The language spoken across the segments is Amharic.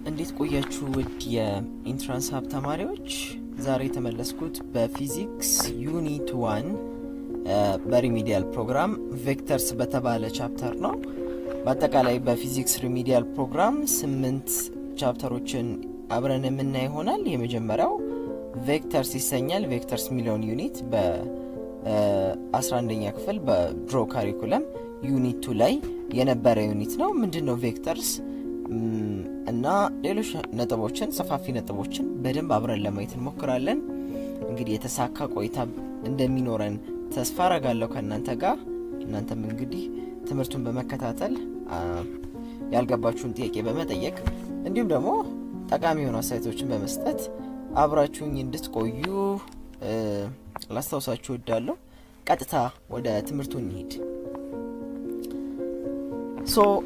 እንዴት ቆያችሁ ውድ የኢንትራንስ ሀብ ተማሪዎች? ዛሬ ተመለስኩት በፊዚክስ ዩኒት 1 በሪሚዲያል ፕሮግራም ቬክተርስ በተባለ ቻፕተር ነው። በአጠቃላይ በፊዚክስ ሪሚዲያል ፕሮግራም 8 ቻፕተሮችን አብረን የምናይ ይሆናል። የመጀመሪያው ቬክተርስ ይሰኛል። ቬክተርስ ሚሊዮን ዩኒት በ11ኛ ክፍል በድሮ ካሪኩለም ዩኒት 2 ላይ የነበረ ዩኒት ነው። ምንድነው ቬክተርስ እና ሌሎች ነጥቦችን ሰፋፊ ነጥቦችን በደንብ አብረን ለማየት እንሞክራለን። እንግዲህ የተሳካ ቆይታ እንደሚኖረን ተስፋ አደርጋለሁ ከእናንተ ጋር። እናንተም እንግዲህ ትምህርቱን በመከታተል ያልገባችሁን ጥያቄ በመጠየቅ እንዲሁም ደግሞ ጠቃሚ የሆኑ አስተያየቶችን በመስጠት አብራችሁኝ እንድትቆዩ ላስታውሳችሁ እወዳለሁ። ቀጥታ ወደ ትምህርቱ እንሂድ። So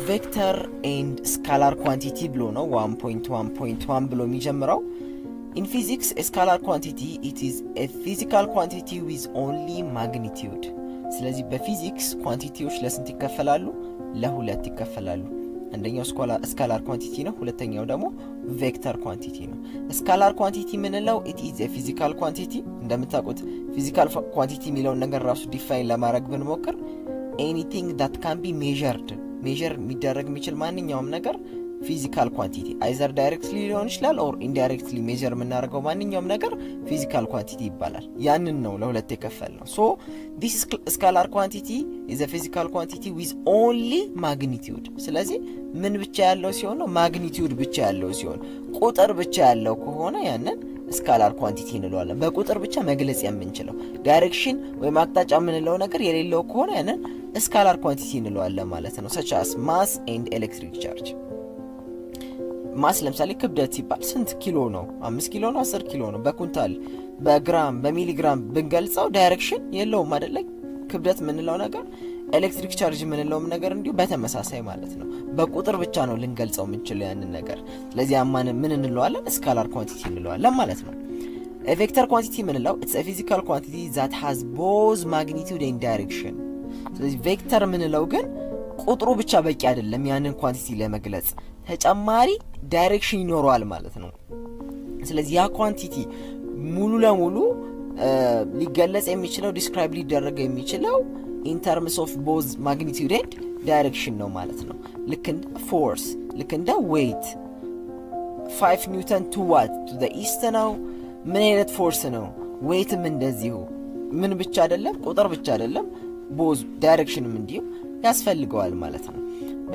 vector and scalar quantity ብሎ ነው 1.1.1 ብሎ የሚጀምረው። In physics a scalar quantity it is a physical quantity with only magnitude። ስለዚህ በፊዚክስ ኳንቲቲዎች ለስንት ይከፈላሉ? ለሁለት ይከፈላሉ። አንደኛው ስካላር ኳንቲቲ ነው፣ ሁለተኛው ደግሞ ቬክተር ኳንቲቲ ነው። ስካላር ኳንቲቲ ምንለው it is a physical quantity። እንደምታውቁት ፊዚካል ኳንቲቲ የሚለውን ነገር ራሱ ዲፋይን ለማድረግ ብንሞክር anything that can be measured የሚደረግ የሚችል ማንኛውም ነገር ፊዚካል ኳንቲቲ either directly ሊሆን ይችላል or indirectly measure የምናደርገው ማንኛውም ነገር ፊዚካል ኳንቲቲ ይባላል። ያንን ነው ለሁለት የከፈልነው። so this scalar quantity is a physical quantity with only magnitude። ስለዚህ ምን ብቻ ያለው ሲሆን ነው? ማግኒቲዩድ ብቻ ያለው ሲሆን፣ ቁጥር ብቻ ያለው ከሆነ ያንን ስካላር ኳንቲቲ እንለዋለን። በቁጥር ብቻ መግለጽ የምንችለው ዳይሬክሽን ወይም አቅጣጫ የምንለው ነገር የሌለው ከሆነ ያንን ስካላር ኳንቲቲ እንለዋለን ማለት ነው። such as mass and electric charge። ማስ ለምሳሌ ክብደት ሲባል ስንት ኪሎ ነው? 5 ኪሎ ነው? 10 ኪሎ ነው? በኩንታል በግራም በሚሊግራም ብንገልጸው ዳይሬክሽን የለውም አይደለ? ክብደት የምንለው ነገር ኤሌክትሪክ ቻርጅ የምንለውም ነገር እንዲሁ በተመሳሳይ ማለት ነው። በቁጥር ብቻ ነው ልንገልጸው የምንችለው ያንን ነገር። ስለዚህ ምን እንለዋለን? ስካላር ኳንቲቲ እንለዋለን ማለት ነው። ቬክተር ኳንቲቲ የምንለው it's a physical quantity that has both magnitude and direction። ስለዚህ ቬክተር የምንለው ግን ቁጥሩ ብቻ በቂ አይደለም ያንን ኳንቲቲ ለመግለጽ፣ ተጨማሪ ዳይሬክሽን ይኖረዋል ማለት ነው። ስለዚህ ያ ኳንቲቲ ሙሉ ለሙሉ ሊገለጽ የሚችለው ዲስክራይብ ሊደረግ የሚችለው in terms of both magnitude and direction ነው ማለት ነው። ልክ እንደ ፎርስ፣ ልክ እንደ ዌይት 5 ኒውተን to what to the east ነው። ምን አይነት ፎርስ ነው? ዌይትም እንደዚሁ ምን ብቻ አይደለም፣ ቁጥር ብቻ አይደለም፣ both ዳይሬክሽንም እንዲሁ ያስፈልገዋል ማለት ነው።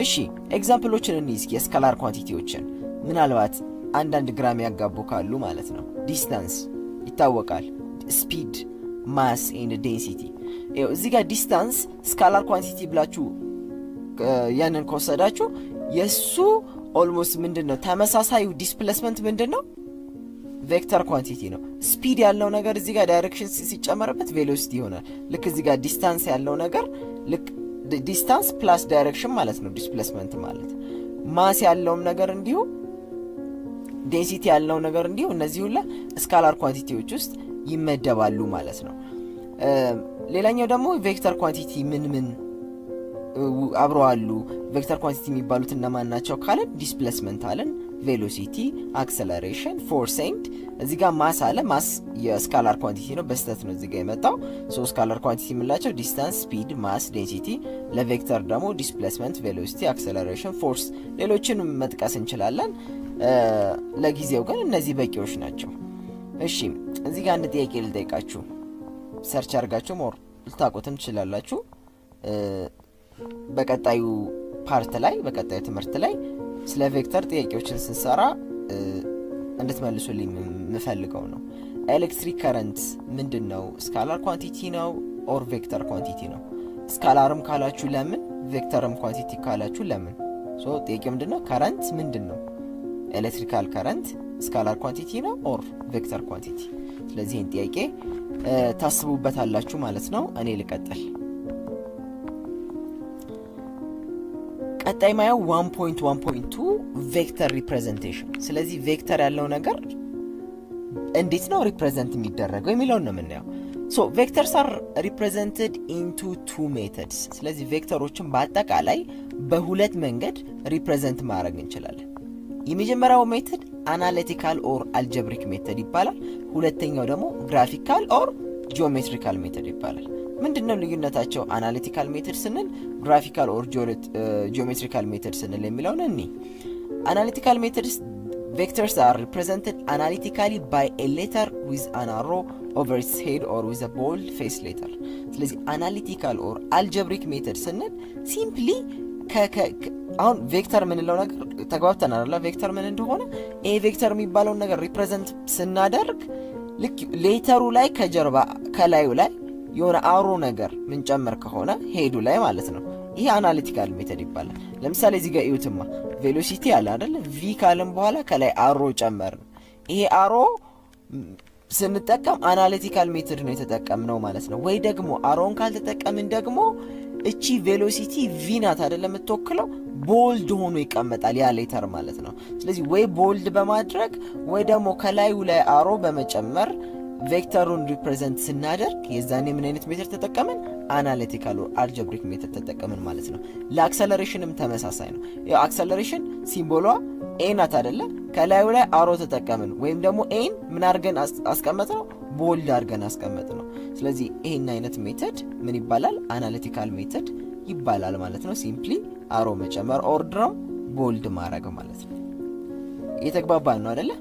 እሺ ኤግዛምፕሎችን እንይዝ የስካላር ኳንቲቲዎችን፣ ምናልባት አንዳንድ ግራም ያጋቡ ካሉ ማለት ነው። ዲስታንስ ይታወቃል፣ ስፒድ፣ ማስ ኤንድ ዴንሲቲ። እዚህ ጋር ዲስታንስ ስካላር ኳንቲቲ ብላችሁ ያንን ከወሰዳችሁ የሱ ኦልሞስት ምንድነው ተመሳሳዩ ዲስፕሌስመንት ምንድነው? ቬክተር ኳንቲቲ ነው። ስፒድ ያለው ነገር እዚህ ጋር ዳይሬክሽን ሲጨመርበት ቬሎሲቲ ይሆናል። ልክ እዚህ ጋር ዲስታንስ ያለው ነገር ልክ ዲስታንስ ፕላስ ዳይሬክሽን ማለት ነው ዲስፕሌስመንት ማለት። ማስ ያለውም ነገር እንዲሁ፣ ዴንሲቲ ያለው ነገር እንዲሁ፣ እነዚህ ሁላ ስካላር ኳንቲቲዎች ውስጥ ይመደባሉ ማለት ነው። ሌላኛው ደግሞ ቬክተር ኳንቲቲ ምን አብረው አሉ? ቬክተር ኳንቲቲ የሚባሉት እነማን ናቸው ካለን ዲስፕሌስመንት አለን፣ ቬሎሲቲ፣ አክሰለሬሽን፣ ፎርስ ኤንድ እዚህ ጋር ማስ አለ። ማስ የስካላር ኳንቲቲ ነው፣ በስተት ነው እዚህ ጋር የመጣው። ሶ ስካላር ኳንቲቲ የምንላቸው ዲስታንስ፣ ስፒድ፣ ማስ፣ ዴንሲቲ፣ ለቬክተር ደግሞ ዲስፕሌስመንት፣ ቬሎሲቲ፣ አክሰለሬሽን፣ ፎርስ፣ ሌሎችንም መጥቀስ እንችላለን። ለጊዜው ግን እነዚህ በቂዎች ናቸው። እሺ እዚህ ጋር አንድ ጥያቄ ልጠይቃችሁ። ሰርች አድርጋችሁ ሞር ልታውቁትም ትችላላችሁ። በቀጣዩ ፓርት ላይ በቀጣዩ ትምህርት ላይ ስለ ቬክተር ጥያቄዎችን ስንሰራ እንድትመልሱልኝ የምፈልገው ነው። ኤሌክትሪክ ከረንት ምንድነው? ስካላር ኳንቲቲ ነው ኦር ቬክተር ኳንቲቲ ነው? ስካላርም ካላችሁ ለምን? ቬክተርም ኳንቲቲ ካላችሁ ለምን? ሶ ጥያቄው ምንድነው? ከረንት ምንድነው? ኤሌክትሪካል ከረንት ስካላር ኳንቲቲ ነው ኦር ቬክተር ኳንቲቲ? ስለዚህ ይህን ጥያቄ ታስቡበታላችሁ ማለት ነው። እኔ ልቀጥል። ቀጣይ ማየው 1.1.2 ቬክተር ሪፕሬዘንቴሽን። ስለዚህ ቬክተር ያለው ነገር እንዴት ነው ሪፕሬዘንት የሚደረገው የሚለውን ነው የምናየው። ሶ ቬክተርስ አር ሪፕሬዘንትድ ኢንቱ ቱ ሜተድስ። ስለዚህ ቬክተሮችን በአጠቃላይ በሁለት መንገድ ሪፕሬዘንት ማድረግ እንችላለን። የመጀመሪያው ሜተድ አናሊቲካል ኦር አልጀብሪክ ሜተድ ይባላል። ሁለተኛው ደግሞ ግራፊካል ኦር ጂኦሜትሪካል ሜተድ ይባላል። ምንድነው ልዩነታቸው? አናሊቲካል ሜተድ ስንል ግራፊካል ኦር ጂኦሜትሪካል ሜተድ ስንል የሚለውን እኔ አናሊቲካል ሜተድስ vectors are represented analytically by a letter with an arrow over its head or with a bold face letter. ስለዚህ አናሊቲካል ኦር አልጀብሪክ ሜተድ ስንል ሲምፕሊ አሁን ቬክተር ምንለው ነገር ተግባብተናል አይደል? ቬክተር ምን እንደሆነ ይሄ ቬክተር የሚባለውን ነገር ሪፕሬዘንት ስናደርግ ልክ ሌተሩ ላይ ከጀርባ ከላዩ ላይ የሆነ አሮ ነገር ምንጨምር ከሆነ ሄዱ ላይ ማለት ነው። ይሄ አናሊቲካል ሜተድ ይባላል። ለምሳሌ እዚህ ጋር እዩትማ ቬሎሲቲ አለ አይደል? ቪ ካለም በኋላ ከላይ አሮ ጨመርን። ይሄ አሮ ስንጠቀም አናሊቲካል ሜተድ ነው የተጠቀምነው ማለት ነው። ወይ ደግሞ አሮን ካልተጠቀምን ደግሞ እቺ ቬሎሲቲ ቪ ናት አይደል የምትወክለው፣ ቦልድ ሆኖ ይቀመጣል ያ ሌተር ማለት ነው። ስለዚህ ወይ ቦልድ በማድረግ ወይ ደግሞ ከላዩ ላይ አሮ በመጨመር ቬክተሩን ሪፕሬዘንት ስናደርግ የዛኔ ምን አይነት ሜተድ ተጠቀምን? አናሊቲካል ኦር አልጀብሪክ ሜተድ ተጠቀምን ማለት ነው። ለአክሰለሬሽንም ተመሳሳይ ነው። ያው አክሰለሬሽን ሲምቦሏ ኤ ናት አይደለ? ከላዩ ላይ አሮ ተጠቀምን ወይም ደግሞ ኤን ምን አድርገን አስቀመጥ ነው? ቦልድ አድርገን አስቀመጥ ነው። ስለዚህ ይሄን አይነት ሜተድ ምን ይባላል? አናሊቲካል ሜተድ ይባላል ማለት ነው። ሲምፕሊ አሮ መጨመር ኦር ድሮ ቦልድ ማድረግ ማለት ነው። እየተግባባን ነው አይደለ?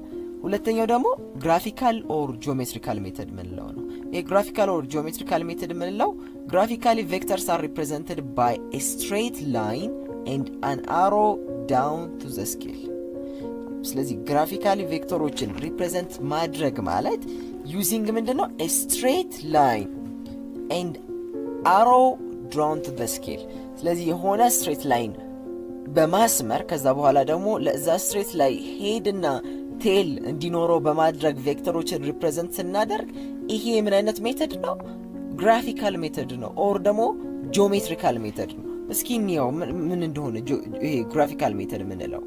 ሁለተኛው ደግሞ ግራፊካል ኦር ጂኦሜትሪካል ሜተድ ምንለው ነው። የግራፊካል ኦር ጂኦሜትሪካል ሜተድ ምንለው ግራፊካሊ ቬክተርስ አር ሪፕሬዘንትድ ባይ ኤ ስትሬት ላይን ኤንድ አን አሮ ዳውን ቱ ዘ ስኬል። ስለዚህ ግራፊካሊ ቬክተሮችን ሪፕሬዘንት ማድረግ ማለት ዩዚንግ ምንድነው? ኤ ስትሬት ላይን ኤንድ አሮ ዳውን ቱ ዘ ስኬል። ስለዚህ የሆነ ስትሬት ላይን በማስመር ከዛ በኋላ ደግሞ ለዛ ስትሬት ላይ ሄድና ቴል እንዲኖረው በማድረግ ቬክተሮችን ሪፕሬዘንት ስናደርግ ይሄ ምን አይነት ሜተድ ነው? ግራፊካል ሜተድ ነው ኦር ደግሞ ጂኦሜትሪካል ሜተድ ነው። እስኪ እንየው ምን እንደሆነ ይሄ ግራፊካል ሜተድ ምንለው።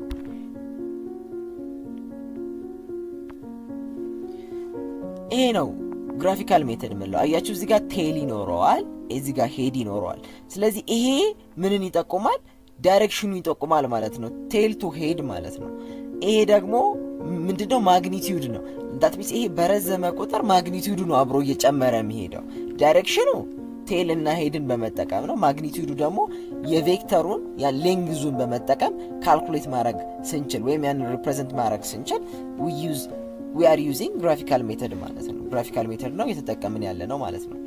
ይሄ ነው ግራፊካል ሜተድ ምንለው። አያችሁ እዚህ ጋር ቴል ይኖረዋል፣ እዚህ ጋር ሄድ ይኖረዋል። ስለዚህ ይሄ ምንን ይጠቁማል? ዳይሬክሽኑ ይጠቁማል ማለት ነው። ቴል ቱ ሄድ ማለት ነው። ይሄ ደግሞ ምንድነው? ማግኒቲዩድ ነው። ዳት ሚንስ ይሄ በረዘመ ቁጥር ማግኒቲዩዱ ነው አብሮ እየጨመረ የሚሄደው። ዳይሬክሽኑ ቴል እና ሄድን በመጠቀም ነው። ማግኒቲዩዱ ደግሞ የቬክተሩን ያ ሌንግዙን በመጠቀም ካልኩሌት ማድረግ ስንችል ወይም ያን ሪፕሬዘንት ማድረግ ስንችል we are using graphical method ማለት ነው። graphical method ነው እየተጠቀምን ያለ ነው ማለት ነው።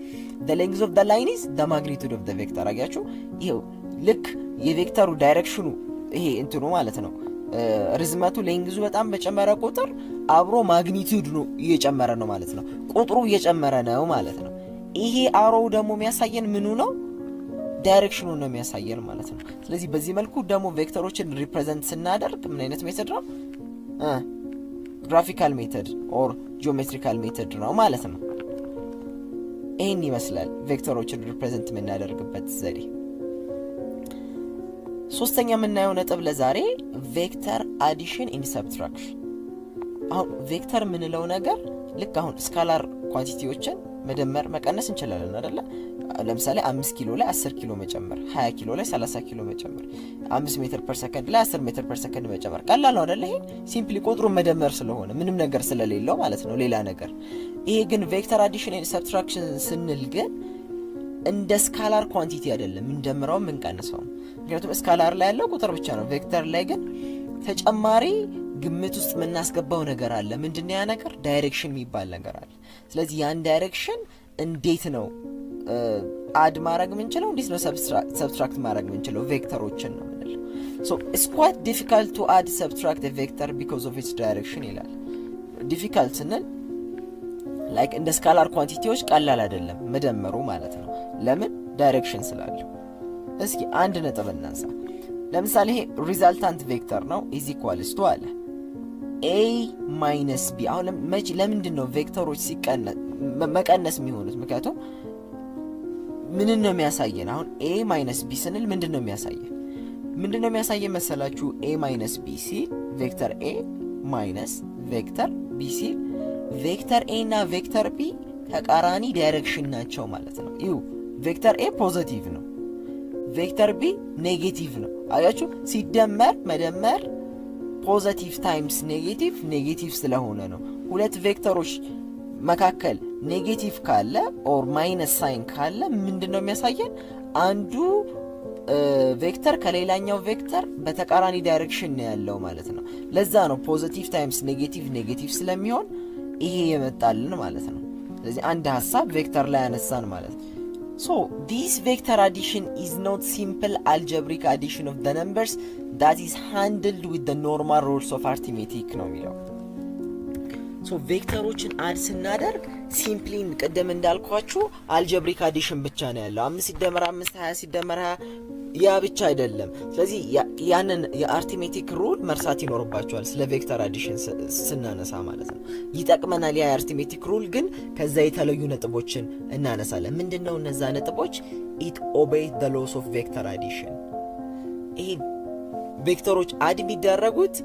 the length of the line is the magnitude of the vector። አያችሁ ይሄው ልክ የቬክተሩ ዳይሬክሽኑ ይሄ እንትኑ ማለት ነው ርዝመቱ ሌንግዙ በጣም በጨመረ ቁጥር አብሮ ማግኒቲዩድ ነው እየጨመረ ነው ማለት ነው። ቁጥሩ እየጨመረ ነው ማለት ነው። ይሄ አሮው ደግሞ የሚያሳየን ምኑ ነው? ዳይሬክሽኑ ነው የሚያሳየን ማለት ነው። ስለዚህ በዚህ መልኩ ደግሞ ቬክተሮችን ሪፕሬዘንት ስናደርግ ምን አይነት ሜተድ ነው? ግራፊካል ሜተድ ኦር ጂኦሜትሪካል ሜተድ ነው ማለት ነው። ይሄን ይመስላል ቬክተሮችን ሪፕሬዘንት የምናደርግበት ዘዴ። ሶስተኛ የምናየው ነጥብ ለዛሬ ቬክተር አዲሽን ኤንድ ሰብትራክሽን። አሁን ቬክተር የምንለው ነገር ልክ አሁን ስካላር ኳንቲቲዎችን መደመር መቀነስ እንችላለን አይደለ? ለምሳሌ 5 ኪሎ ላይ 10 ኪሎ መጨመር፣ 20 ኪሎ ላይ 30 ኪሎ መጨመር፣ 5 ሜትር ፐር ሰከንድ ላይ 10 ሜትር ፐር ሰከንድ መጨመር ቀላል ነው አይደለ? ይሄ ሲምፕሊ ቁጥሩን መደመር ስለሆነ ምንም ነገር ስለሌለው ማለት ነው ሌላ ነገር። ይሄ ግን ቬክተር አዲሽን ኤንድ ሰብትራክሽን ስንል ግን እንደ ስካላር ኳንቲቲ አይደለም እንደምራው ምንቀንሰው። ምክንያቱም ስካላር ላይ ያለው ቁጥር ብቻ ነው። ቬክተር ላይ ግን ተጨማሪ ግምት ውስጥ የምናስገባው ነገር አለ። ምንድነው ያ ነገር? ዳይሬክሽን የሚባል ነገር አለ። ስለዚህ ያን ዳይሬክሽን እንዴት ነው አድ ማድረግ ምንችለው? እንዴት ነው ሰብትራክት ማድረግ ምንችለው? ቬክተሮችን ነው የምንለው። so it's quite difficult to add subtract a vector because of its direction ይላል። ዲፊካልት ስንል ላይክ እንደ ስካላር ኳንቲቲዎች ቀላል አይደለም መደመሩ ማለት ነው። ለምን? ዳይሬክሽን ስላለው። እስኪ አንድ ነጥብ እናንሳ። ለምሳሌ ይሄ ሪዛልታንት ቬክተር ነው is equals to አለ a minus b። አሁን ለምንድን ነው ቬክተሮች መቀነስ የሚሆኑት? ምክንያቱም ምን ነው የሚያሳየን? አሁን a minus b ስንል ምንድን ነው የሚያሳየን መሰላችሁ? a minus b ሲል ቬክተር a minus ቬክተር b ሲል ቬክተር a እና ቬክተር b ተቃራኒ ዳይሬክሽን ናቸው ማለት ነው። ይሁ ቬክተር a ፖዚቲቭ ነው፣ ቬክተር b ኔጌቲቭ ነው። አያችሁ ሲደመር መደመር ፖዘቲቭ ታይምስ ኔጌቲቭ ስለሆነ ነው። ሁለት ቬክተሮች መካከል ኔጌቲቭ ካለ ኦር ማይነስ ሳይን ካለ ምንድነው የሚያሳየን? አንዱ ቬክተር ከሌላኛው ቬክተር በተቃራኒ ዳይሬክሽን ነው ያለው ማለት ነው። ለዛ ነው ፖዚቲቭ ታይምስ ኔጌቲቭ ስለሚሆን ይሄ የመጣልን ማለት ነው። ስለዚህ አንድ ሐሳብ ቬክተር ላይ ያነሳን ማለት ነው። So this vector addition is not simple algebraic addition of the numbers that is handled with the normal rules of arithmetic ነው የሚለው። ሶ ቬክተሮችን አድ ስናደርግ ሲምፕሊ ቀደም እንዳልኳችሁ አልጀብሪክ አዲሽን ብቻ ነው ያለው። 5 ሲደመር 5 20 ሲደመር 20 ያ ብቻ አይደለም። ስለዚህ ያንን የአርithmetic ሩል መርሳት ይኖርባችኋል ስለ ቬክተር አዲሽን ስናነሳ ማለት ነው። ይጠቅመናል ያ የአርithmetic ሩል፣ ግን ከዛ የተለዩ ነጥቦችን እናነሳለን። ምንድነው እነዛ ነጥቦች? it obeys the laws of vector addition። ይሄ ቬክተሮች አድ የሚደረጉት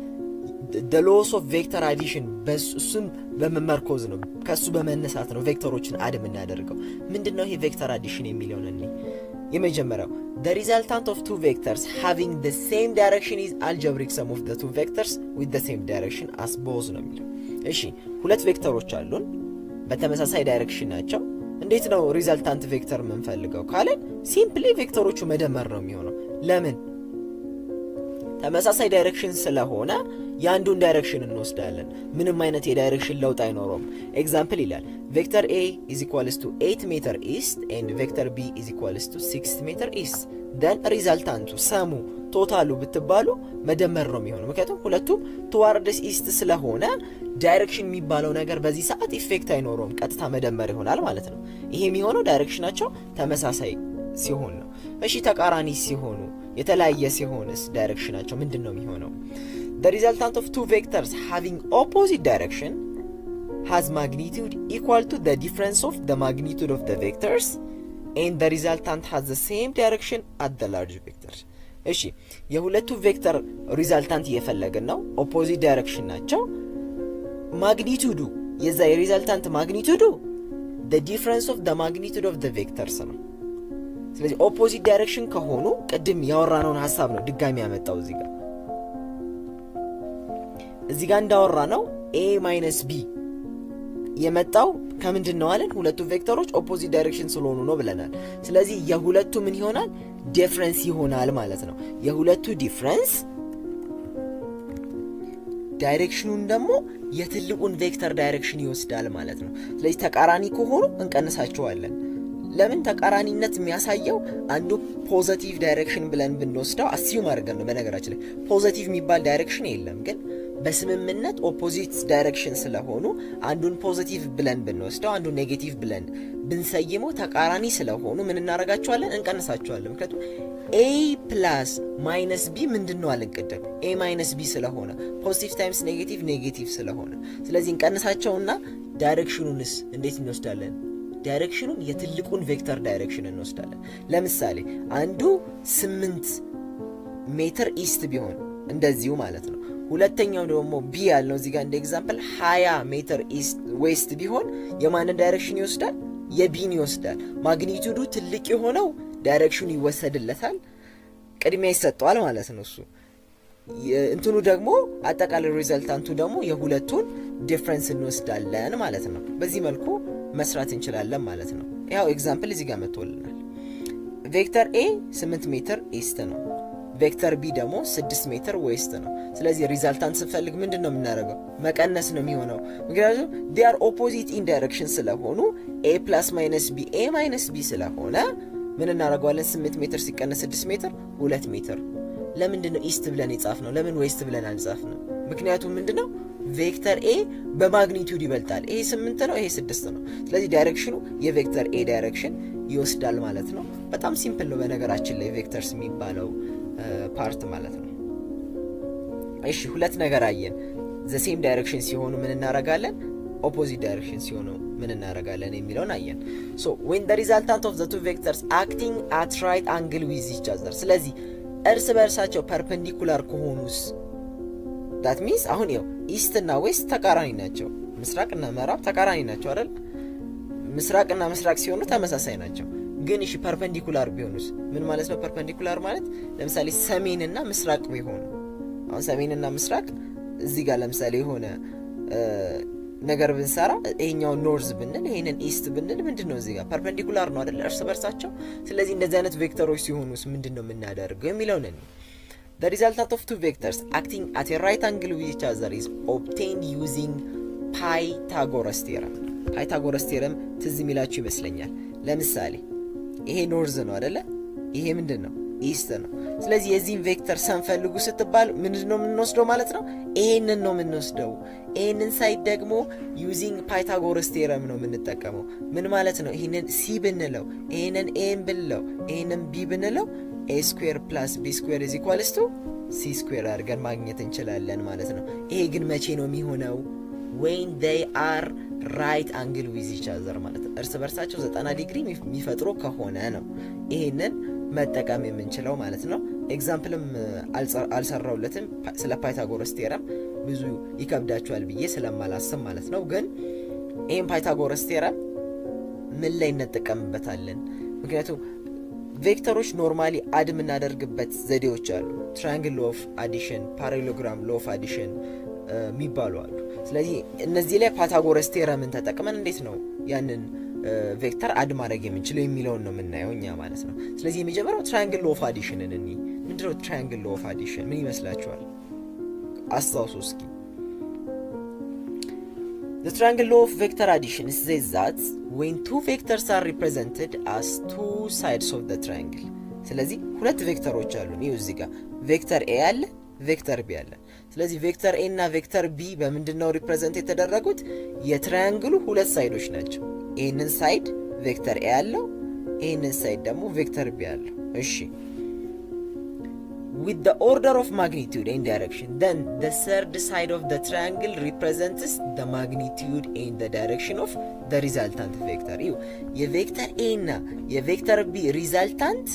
the laws of vector addition በሱን በመመርኮዝ ነው፣ ከሱ በመነሳት ነው ቬክተሮችን አድ የምናደርገው። ምንድነው ይሄ ቬክተር አዲሽን የሚለው ነው? የመጀመሪያው the resultant of two vectors having the same direction is algebraic sum of the two vectors with the same direction as both ነው የሚለው። እሺ ሁለት ቬክተሮች አሉን በተመሳሳይ ዳይሬክሽን ናቸው። እንዴት ነው ሪዛልታንት ቬክተር የምንፈልገው ካለን ሲምፕሊ ቬክተሮቹ መደመር ነው የሚሆነው። ለምን? ተመሳሳይ ዳይሬክሽን ስለሆነ ያንዱን ዳይሬክሽን እንወስዳለን። ምንም አይነት የዳይሬክሽን ለውጥ አይኖረውም። ኤግዛምፕል ይላል ቬክተር A is equals to 8 meter east and vector B is equals to 6 meter east then ሪዛልታንቱ ሰሙ ቶታሉ ብትባሉ መደመር ነው የሚሆነው። ምክንያቱም ሁለቱም towards east ስለሆነ ዳይሬክሽን የሚባለው ነገር በዚህ ሰዓት ኢፌክት አይኖረውም፣ ቀጥታ መደመር ይሆናል ማለት ነው። ይሄ የሚሆነው ዳይሬክሽናቸው ተመሳሳይ ሲሆን ነው። እሺ ተቃራኒ ሲሆኑ የተለያየ ሲሆንስ ዳይሬክሽናቸው ምንድነው የሚሆነው? The resultant of two vectors having opposite direction has magnitude equal to the difference of the magnitude of the vectors and the resultant has the same direction at the large vector። እሺ የሁለቱ ቬክተር ሪዛልታንት እየፈለግን ነው፣ ኦፖዚት ዳይሬክሽን ናቸው። ማግኒቱዱ የዛ የሪዛልታንት ማግኒቱዱ the difference of the magnitude of the vectors ነው። ስለዚህ ኦፖዚት ዳይሬክሽን ከሆኑ ቅድም ያወራነውን ሐሳብ ነው ድጋሚ ያመጣው እዚህ ጋር እንዳወራ ነው a - b የመጣው ከምንድን ነው አለን? ሁለቱ ቬክተሮች ኦፖዚት ዳይሬክሽን ስለሆኑ ነው ብለናል። ስለዚህ የሁለቱ ምን ይሆናል? ዲፍረንስ ይሆናል ማለት ነው። የሁለቱ ዲፍረንስ ዳይሬክሽኑን ደግሞ የትልቁን ቬክተር ዳይሬክሽን ይወስዳል ማለት ነው። ስለዚህ ተቃራኒ ከሆኑ እንቀንሳቸዋለን። ለምን? ተቃራኒነት የሚያሳየው አንዱ ፖዚቲቭ ዳይሬክሽን ብለን ብንወስደው አስዩም አድርገን ነው። በነገራችን ላይ ፖዚቲቭ የሚባል ዳይሬክሽን የለም፣ ግን በስምምነት ኦፖዚት ዳይሬክሽን ስለሆኑ አንዱን ፖዚቲቭ ብለን ብንወስደው አንዱን ኔጌቲቭ ብለን ብንሰይመው ተቃራኒ ስለሆኑ ምን እናደርጋቸዋለን? እንቀንሳቸዋለን። ምክንያቱም a ፕላስ ማይነስ b ምንድነው አለን ቅድም? a ማይነስ b ስለሆነ ፖዚቲቭ ታይምስ ኔጌቲቭ ስለሆነ፣ ስለዚህ እንቀንሳቸውና ዳይሬክሽኑንስ እንዴት እንወስዳለን? ዳይሬክሽኑን የትልቁን ቬክተር ዳይሬክሽን እንወስዳለን። ለምሳሌ አንዱ 8 ሜትር ኢስት ቢሆን እንደዚሁ ማለት ነው። ሁለተኛው ደግሞ ቢ ያልነው እዚህ ጋር እንደ ኤግዛምፕል 20 ሜትር ኢስት ዌስት ቢሆን የማንን ዳይሬክሽን ይወስዳል? የቢን ይወስዳል። ማግኒቱዱ ትልቅ የሆነው ዳይሬክሽኑ ይወሰድለታል፣ ቅድሚያ ይሰጠዋል ማለት ነው። እሱ እንትኑ ደግሞ አጠቃላይ ሪዛልታንቱ ደግሞ የሁለቱን ዲፍረንስ እንወስዳለን ማለት ነው። በዚህ መልኩ መስራት እንችላለን ማለት ነው። ያው ኤግዛምፕል እዚህ ጋር መጥቶልናል። ቬክተር A 8 ሜትር ኢስት ነው፣ ቬክተር B ደግሞ 6 ሜትር ዌስት ነው። ስለዚህ ሪዛልታንት ስንፈልግ ምንድነው የምናደርገው? መቀነስ ነው የሚሆነው። ምክንያቱም they are opposite in direction ስለሆኑ A plus minus B A minus B ስለሆነ ምን እናደርገዋለን? 8 ሜትር ሲቀነስ 6 ሜትር 2 ሜትር። ለምንድነው ኢስት ብለን የጻፍነው? ለምን ዌስት ብለን አልጻፍነው? ምክንያቱም ምንድነው ቬክተር A በማግኒቱድ ይበልጣል። ይሄ 8 ነው፣ ይሄ 6 ነው። ስለዚህ ዳይሬክሽኑ የቬክተር A ዳይሬክሽን ይወስዳል ማለት ነው። በጣም ሲምፕል ነው በነገራችን ላይ ቬክተርስ የሚባለው ፓርት ማለት ነው። እሺ ሁለት ነገር አየን። ዘ ሴም ዳይሬክሽን ሲሆኑ ምን እናረጋለን? ኦፖዚት ዳይሬክሽን ሲሆኑ ምን እናረጋለን የሚለውን አየን። ሶ when the resultant of the two vectors acting at right angle with each other፣ ስለዚህ እርስ በርሳቸው ፐርፔንዲኩላር ከሆኑስ that means አሁን ይኸው ኢስት እና ዌስት ተቃራኒ ናቸው። ምስራቅና ምዕራብ ተቃራኒ ናቸው አይደል? ምስራቅና ምስራቅ ሲሆኑ ተመሳሳይ ናቸው። ግን እሺ ፐርፔንዲኩላር ቢሆኑስ ምን ማለት ነው? ፐርፔንዲኩላር ማለት ለምሳሌ ሰሜንና ምስራቅ ቢሆኑ፣ አሁን ሰሜንና ምስራቅ እዚህ ጋር ለምሳሌ የሆነ ነገር ብንሰራ ይሄኛው ኖርዝ ብንል ይሄንን ኢስት ብንል ምንድነው እዚህ ጋር ፐርፔንዲኩላር ነው አይደል እርስ በርሳቸው። ስለዚህ እንደዚህ አይነት ቬክተሮች ሲሆኑስ ምንድነው የምናደርገው የሚለው ነው። The resultant of two vectors acting at a right angle with each other is obtained using Pythagoras theorem. Pythagoras theorem ትዝ የሚላችሁ ይመስለኛል። ለምሳሌ ይሄ ኖርዝ ነው አይደለ? ይሄ ምንድነው ኢስት ነው። ስለዚህ የዚህን ቬክተር ሰንፈልጉ ስትባል ምንድነው የምንወስደው ማለት ነው? ይሄንን ነው የምንወስደው። ይሄንን ሳይድ ደግሞ ዩዚንግ ፓይታጎረስ ቴረም ነው የምንጠቀመው። ምን ማለት ነው? ይሄንን ሲ ብንለው፣ ይሄንን ኤ ብንለው፣ ይሄንን ቢ ብንለው a square plus b square is equals to c square አድርገን ማግኘት እንችላለን ማለት ነው። ይሄ ግን መቼ ነው የሚሆነው? when they are right angle with each other ማለት ነው። እርስ በርሳቸው 90 ዲግሪ የሚፈጥሩ ከሆነ ነው ይሄንን መጠቀም የምንችለው ማለት ነው። ኤግዛምፕልም አልሰራውለትም ስለ ፓይታጎረስ ቴረም ብዙ ይከብዳችኋል ብዬ ስለማላስብ ማለት ነው። ግን ይሄን ፓይታጎረስ ቴረም ምን ላይ እንጠቀምበታለን? ምክንያቱም ቬክተሮች ኖርማሊ አድ የምናደርግበት ዘዴዎች አሉ። ትራያንግል ሎ ኦፍ አዲሽን፣ ፓራሌሎግራም ሎ ኦፍ አዲሽን የሚባሉ አሉ። ስለዚህ እነዚህ ላይ ፓይታጎረስ ቴረምን ተጠቅመን እንዴት ነው ያንን ቬክተር አድ ማድረግ የምንችለው የሚለውን ነው የምናየው እኛ ማለት ነው። ስለዚህ የመጀመሪያው ትራያንግል ሎ ኦፍ አዲሽንን እኒ ምንድነው ትራያንግል ሎ ኦፍ አዲሽን ምን ይመስላችኋል? አስታውሱ እስኪ። The triangle law of vector addition says that when two vectors are represented as two sides of the triangle. ስለዚህ ሁለት ቬክተሮች አሉ። ይኸው እዚህ ጋር ቬክተር ኤ አለ፣ ቬክተር ቢ አለ። ስለዚህ ቬክተር ኤ እና ቬክተር ቢ በምንድነው ሪፕሬዘንት የተደረጉት? የትራያንግሉ ሁለት ሳይዶች ናቸው። ይሄንን ሳይድ ቬክተር ኤ አለው፣ ይሄንን ሳይድ ደግሞ ቬክተር ቢ አለው። እሺ with the order of magnitude and direction, then the third side of the triangle represents the magnitude and the direction of the resultant vector. ይኸው የቬክተር ኤ እና የቬክተር ቢ ሪዛልታንት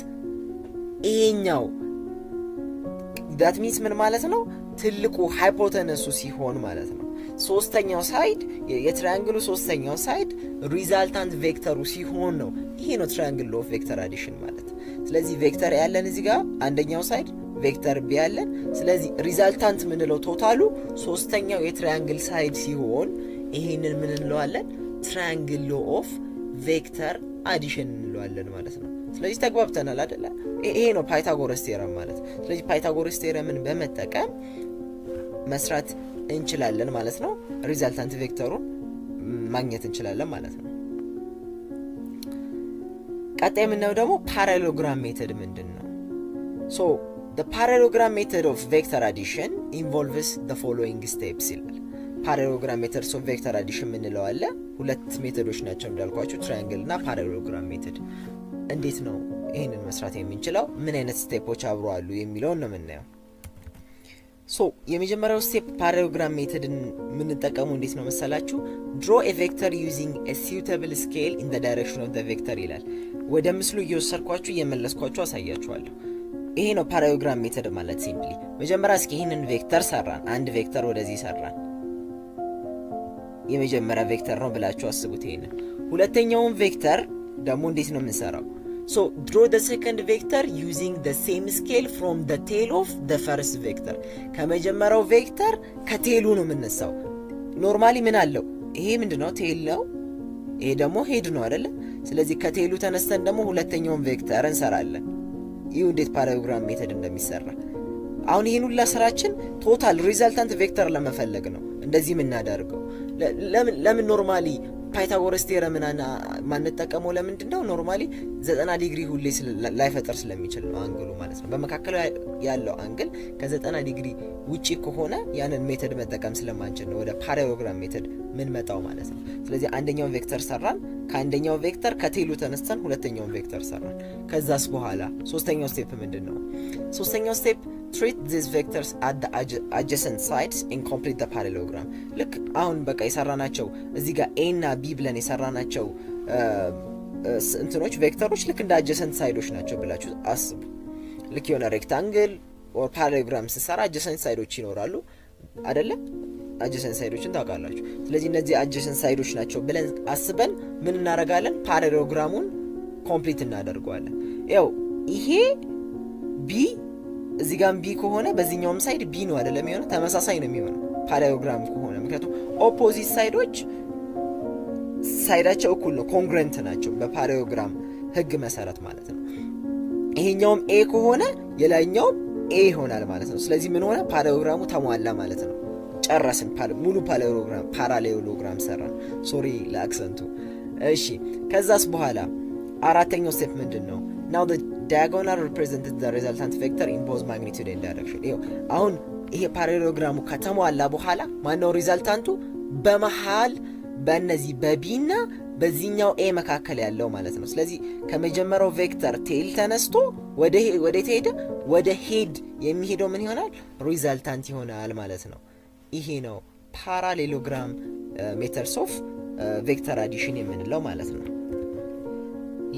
ኤኛው that means ምን ማለት ነው? ትልቁ ሃይፖተነሱ ሲሆን ማለት ነው። ሶስተኛው ሳይድ የትራያንግሉ ሶስተኛው ሳይድ ሪዛልታንት ቬክተሩ ሲሆን ነው። ይሄ ነው ትራያንግል ኦፍ ቬክተር አዲሽን ማለት። ስለዚህ ቬክተር ያለን እዚህ ጋር አንደኛው ሳይድ ቬክተር ቢ ያለን። ስለዚህ ሪዛልታንት ምንለው ቶታሉ ሶስተኛው የትራያንግል ሳይድ ሲሆን ይሄንን ምን እንለዋለን? ትራያንግል ኦፍ ቬክተር አዲሽን እንለዋለን ማለት ነው። ስለዚህ ተግባብተናል አይደለ? ይሄ ነው ፓይታጎረስ ቴረም ማለት። ስለዚህ ፓይታጎረስ ቴረምን በመጠቀም መስራት እንችላለን ማለት ነው። ሪዛልታንት ቬክተሩን ማግኘት እንችላለን ማለት ነው። ቀጣይ የምናየው ደግሞ ፓራሌሎግራም ሜተድ ምንድን ነው? ሶ the parallelogram method of vector addition involves the following steps ይላል። ፓራሌሎግራም ሜተድስ ኦፍ ቬክተር አዲሽን ምንለው አለ። ሁለት ሜተዶች ናቸው እንዳልኳችሁ፣ ትራያንግል እና ፓራሌሎግራም ሜተድ። እንዴት ነው ይሄንን መስራት የምንችለው? ምን አይነት ስቴፖች አብሮ አሉ የሚለውን ነው የምናየው። ሶ የመጀመሪያው ስቴፕ ፓራሌሎግራም ሜተድን የምንጠቀመው እንዴት ነው መሰላችሁ? draw a vector using a suitable scale in the direction of the vector ይላል። ወደ ምስሉ እየወሰድኳችሁ እየመለስኳችሁ አሳያችኋለሁ። ይሄ ነው ፓራሌሎግራም ሜተድ ማለት ሲምፕሊ። መጀመሪያ እስኪ ይሄንን ቬክተር ሰራን፣ አንድ ቬክተር ወደዚህ ሰራን። የመጀመሪያ ቬክተር ነው ብላችሁ አስቡት ይሄንን። ሁለተኛውን ቬክተር ደግሞ እንዴት ነው የምንሰራው? So draw the second vector using the same scale from the tail of the first vector. ከመጀመሪያው ቬክተር ከቴሉ ነው የምንነሳው። ኖርማሊ ምን አለው? ይሄ ምንድነው? ቴል ነው። ይሄ ደግሞ ሄድ ነው አይደለ? ስለዚህ ከቴሉ ተነስተን ደግሞ ሁለተኛውን ቬክተር እንሰራለን። ይሄ እንዴት ፓራሌሎግራም ሜተድ እንደሚሰራ። አሁን ይሄን ሁሉ ስራችን ቶታል ሪዛልታንት ቬክተር ለመፈለግ ነው እንደዚህ የምናደርገው። ለምን ኖርማሊ ፓይታጎረስ ቴረምን ማንጠቀመው ለምንድነው? ኖርማሊ 90 ዲግሪ ሁሌ ላይፈጠር ስለሚችል ነው አንግሉ ማለት ነው። በመካከሉ ያለው አንግል ከ90 ዲግሪ ውጪ ከሆነ ያንን ሜተድ መጠቀም ስለማንችል ነው ወደ ፓራሌሎግራም ሜተድ ምን መጣው ማለት ነው። ስለዚህ አንደኛውን ቬክተር ሰራን፣ ከአንደኛው ቬክተር ከቴሉ ተነስተን ሁለተኛውን ቬክተር ሰራን። ከዛስ በኋላ ሶስተኛው ስቴፕ ምንድነው? ሶስተኛው ስቴፕ treat these vectors at the adjacent sides and complete the parallelogram. ልክ አሁን በቃ የሰራናቸው እዚህ ጋር a እና b ብለን የሰራናቸው እንትኖች ቬክተሮች ልክ እንደ adjacent ሳይዶች ናቸው ብላችሁ አስቡ። ልክ የሆነ ሬክታንግል ኦር ፓራሌሎግራም ሲሰራ adjacent ሳይዶች ይኖራሉ አይደለ? adjacent ሳይዶችን ታውቃላችሁ። ስለዚህ እነዚህ adjacent ሳይዶች ናቸው ብለን አስበን ምን እናደርጋለን? ፓራሌሎግራሙን ኮምፕሊት እናደርገዋለን። ያው ይሄ b እዚህ ጋር ቢ ከሆነ በዚህኛውም ሳይድ ቢ ነው አይደለም የሚሆነው? ተመሳሳይ ነው የሚሆነው። ፓራሌሎግራም ከሆነ። ምክንያቱም ኦፖዚት ሳይዶች ሳይዳቸው እኩል ነው፣ ኮንግረንት ናቸው በፓራሌሎግራም ህግ መሰረት ማለት ነው። ይሄኛውም ኤ ከሆነ የላይኛውም ኤ ይሆናል ማለት ነው። ስለዚህ ምን ሆነ? ፓራሌሎግራሙ ተሟላ ማለት ነው። ጨረስን። ሙሉ ፓራሌሎግራም ሰራን። ሶሪ ለአክሰንቱ። እሺ ከዛስ በኋላ አራተኛው ስቴፕ ምንድን ነው? now the diagonal represented the resultant vector in both magnitude and direction። ይሄው አሁን ይሄ ፓራሌሎግራሙ ከተሟላ በኋላ ማነው ሪዛልታንቱ? በመሃል በእነዚህ በቢ እና በዚህኛው ኤ መካከል ያለው ማለት ነው። ስለዚህ ከመጀመሪያው ቬክተር ቴል ተነስቶ ወደ ሄደ ወደ ሄድ የሚሄደው ምን ይሆናል? ሪዛልታንት ይሆናል ማለት ነው። ይሄ ነው ፓራሌሎግራም ሜተድስ ኦፍ ቬክተር አዲሽን የምንለው ማለት ነው።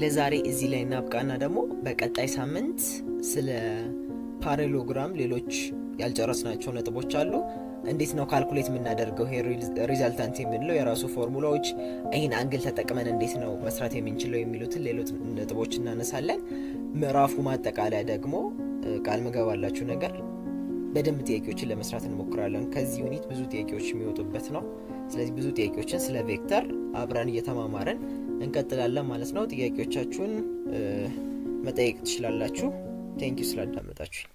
ለዛሬ እዚህ ላይ እናብቃና ደግሞ በቀጣይ ሳምንት ስለ ፓራሌሎግራም ሌሎች ያልጨረስናቸው ነጥቦች አሉ። እንዴት ነው ካልኩሌት የምናደርገው? ይሄ ሪዛልታንት የምንለው የራሱ ፎርሙላዎች፣ ይህን አንግል ተጠቅመን እንዴት ነው መስራት የምንችለው የሚሉትን ሌሎች ነጥቦች እናነሳለን። ምዕራፉ ማጠቃለያ ደግሞ ቃል ምገባላችሁ ነገር በደንብ ጥያቄዎችን ለመስራት እንሞክራለን። ከዚህ ዩኒት ብዙ ጥያቄዎች የሚወጡበት ነው። ስለዚህ ብዙ ጥያቄዎችን ስለ ቬክተር አብረን እየተማማረን እንቀጥላለን ማለት ነው። ጥያቄዎቻችሁን መጠየቅ ትችላላችሁ። ቴንኪዩ ስላዳመጣችሁ።